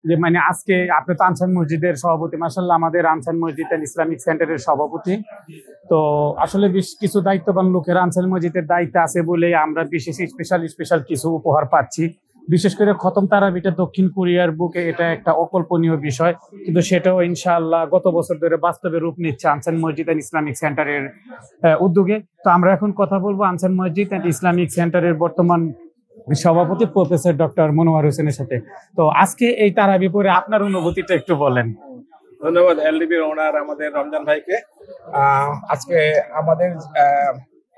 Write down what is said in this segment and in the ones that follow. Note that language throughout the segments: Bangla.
যে মানে আজকে আপনি তো আনসার মসজিদের সভাপতি, মাশাআল্লাহ আমাদের আনসার মসজিদ এন্ড ইসলামিক সেন্টারের সভাপতি। তো আসলে বেশ কিছু দায়িত্ববান লোকের আনসার মসজিদের দায়িত্বে আছে বলে আমরা বিশেষ স্পেশাল কিছু উপহার পাচ্ছি। বিশেষ করে খতম তারাবিটা দক্ষিণ কোরিয়ার বুকে এটা একটা অকল্পনীয় বিষয়, কিন্তু সেটাও ইনশাআল্লাহ গত বছর ধরে বাস্তবে রূপ নিচ্ছে আনসার মসজিদ এন্ড ইসলামিক সেন্টারের উদ্যোগে। তো আমরা এখন কথা বলবো আনসার মসজিদ এন্ড ইসলামিক সেন্টারের বর্তমান সভাপতি প্রফেসর ডক্টর মনোয়ার হোসেনের সাথে। তো আজকে এই তারাবি পরে আপনার অনুভূতিটা একটু বলেন। ধন্যবাদ এলডিবির ওনার আমাদের রমজান ভাইকে। আজকে আমাদের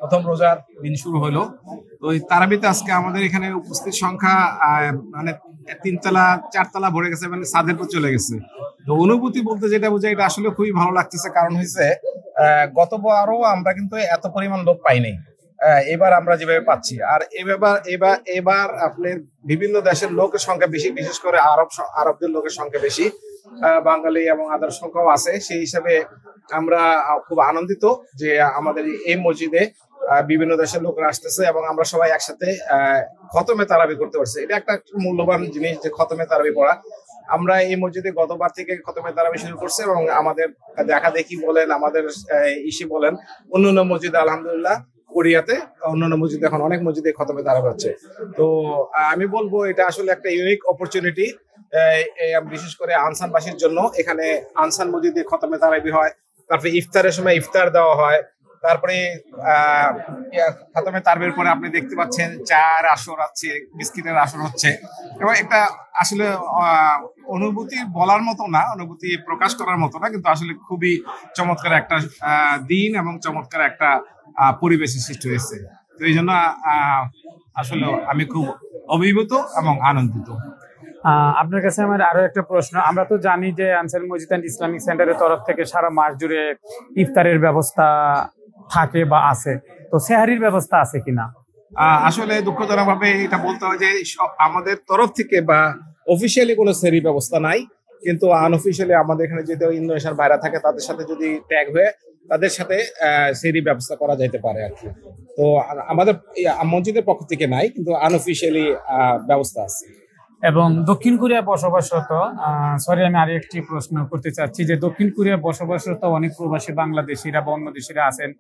প্রথম রোজার দিন শুরু হলো। তো এই তারাবিতে আজকে আমাদের এখানে উপস্থিত সংখ্যা মানে 3 তলা 4 তলা ভরে গেছে, মানে ছাদের উপর চলে গেছে। তো অনুভূতি বলতে যেটা বোঝায়, এটা আসলে খুবই ভালো লাগতেছে। কারণ হয়েছে গতবারও আমরা কিন্তু এত পরিমাণ লোক পাইনি, এবার আমরা যেভাবে পাচ্ছি। আর এবার আপনার বিভিন্ন দেশের লোকের সংখ্যা বেশি, বিশেষ করে আরবদের লোকের সংখ্যা বেশি, বাঙালি এবং আদার সংখ্যাও আছে। সেই হিসাবে আমরা খুব আনন্দিত যে আমাদের এই মসজিদে বিভিন্ন দেশের লোকরা আসতেছে এবং আমরা সবাই একসাথে খতমে তারাবি করতে পারছি। এটা একটা মূল্যবান জিনিস যে খতমে তারাবি পড়া। আমরা এই মসজিদে গতবার থেকে খতমে তারাবি শুরু করছি এবং আমাদের দেখা দেখি বলেন, আমাদের ইসি বলেন, অন্যান্য মসজিদে আলহামদুলিল্লাহ কোরিয়াতে অন্যান্য মসজিদে এখন অনেক মসজিদে খতমে তারাবি হচ্ছে। তো আমি বলবো এটা আসলে একটা ইউনিক অপরচুনিটি, বিশেষ করে আনসানবাসীর জন্য। এখানে আনসান মসজিদে খতমে তারাবি হয়, তারপরে ইফতারের সময় ইফতার দেওয়া হয়, তারপরে খতমে তারাবির পরে আপনি দেখতে পাচ্ছেন চার আসর আছে, বিস্কিটের আসর হচ্ছে। এবং একটা আসলে অনুভূতি বলার মতো না, অনুভূতি প্রকাশ করার মতো না, কিন্তু আসলে খুবই চমৎকার একটা দিন এবং চমৎকার একটা পরিবেশের সৃষ্টি হয়েছে। তো এই জন্য আসলে আমি খুব অভিভূত এবং আনন্দিত। আপনার কাছে আমার আরো একটা প্রশ্ন। আমরা তো জানি যে আনসার মসজিদ এন্ড ইসলামিক সেন্টারের তরফ থেকে সারা মাস জুড়ে ইফতারের ব্যবস্থা থাকে বা আছে, তো সেহারির ব্যবস্থা আছে কিনা? আসলে দুঃখজনক ভাবে এটা বলতে হয় যে আমাদের তরফ থেকে বা অফিসিয়ালি কোনো সেহরির ব্যবস্থা নাই, কিন্তু আনঅফিসিয়ালি আমাদের এখানে যদি ইন্দোনেশিয়ার বাইরে থাকে তাদের সাথে যদি ট্যাগ হয়ে তাদের সাথে সেহরির ব্যবস্থা করা যাইতে পারে আর কি। তো আমাদের মসজিদের পক্ষ থেকে নাই, কিন্তু আনঅফিসিয়ালি ব্যবস্থা আছে। এবং দক্ষিণ কোরিয়া বসবাসরত, সরি আমি আরেকটি প্রশ্ন করতে চাচ্ছি যে দক্ষিণ কোরিয়া বসবাসরত অনেক প্রবাসী বাংলাদেশিরা বা অন্য দেশিরা আছেন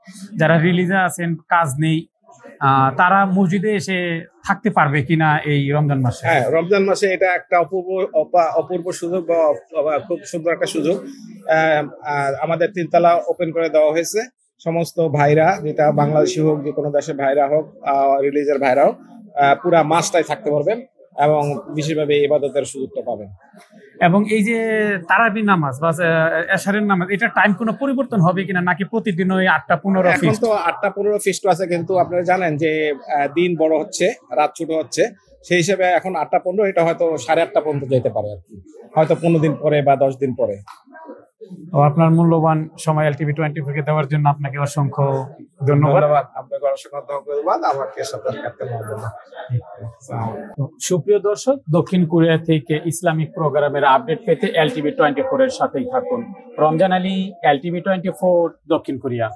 যারা রিলিজে আছেন, কাজ নেই, তারা মসজিদে এসে থাকতে পারবে কিনা এই রমজান মাসে? হ্যাঁ, রমজান মাসে এটা একটা অপূর্ব সুযোগ বা খুব সুন্দর একটা সুযোগ। আমাদের 3 তলা ওপেন করে দেওয়া হয়েছে। সমস্ত ভাইরা, যেটা বাংলাদেশি হোক, যে কোনো দেশের ভাইরা হোক, রিলিজের ভাইরা হোক, পুরা মাসটাই থাকতে পারবেন এবং বিশেষভাবে ইবাদতের সুযোগটা পাবেন। এবং এই যে তারাবি নামাজ বা এশারের নামাজ, এটা টাইম কোনো পরিবর্তন হবে কিনা, নাকি প্রতিদিন ওই 8টা-15 এখন তো 8টা-15 ফিক্সড আছে, কিন্তু আপনারা জানেন যে দিন বড় হচ্ছে, রাত ছোট হচ্ছে। সেই হিসেবে এখন 8টা-15, এটা হয়তো 8:30 পর্যন্ত যেতে পারে আর কি, হয়তো 15 দিন পরে বা 10 দিন পরে। আপনার মূল্যবান সময় এলটিভি 24 কে দেওয়ার জন্য আপনাকে অসংখ্য ধন্যবাদ। আপনাকে অসংখ্য ধন্যবাদ আমাকে সাথে থাকতে পারবেন। সুপ্রিয় দর্শক, দক্ষিণ কোরিয়া থেকে ইসলামিক প্রোগ্রামের আপডেট পেতে এলটিভি 24 এর সাথেই থাকুন। রমজান আলী, এলটিভি 24, দক্ষিণ কোরিয়া।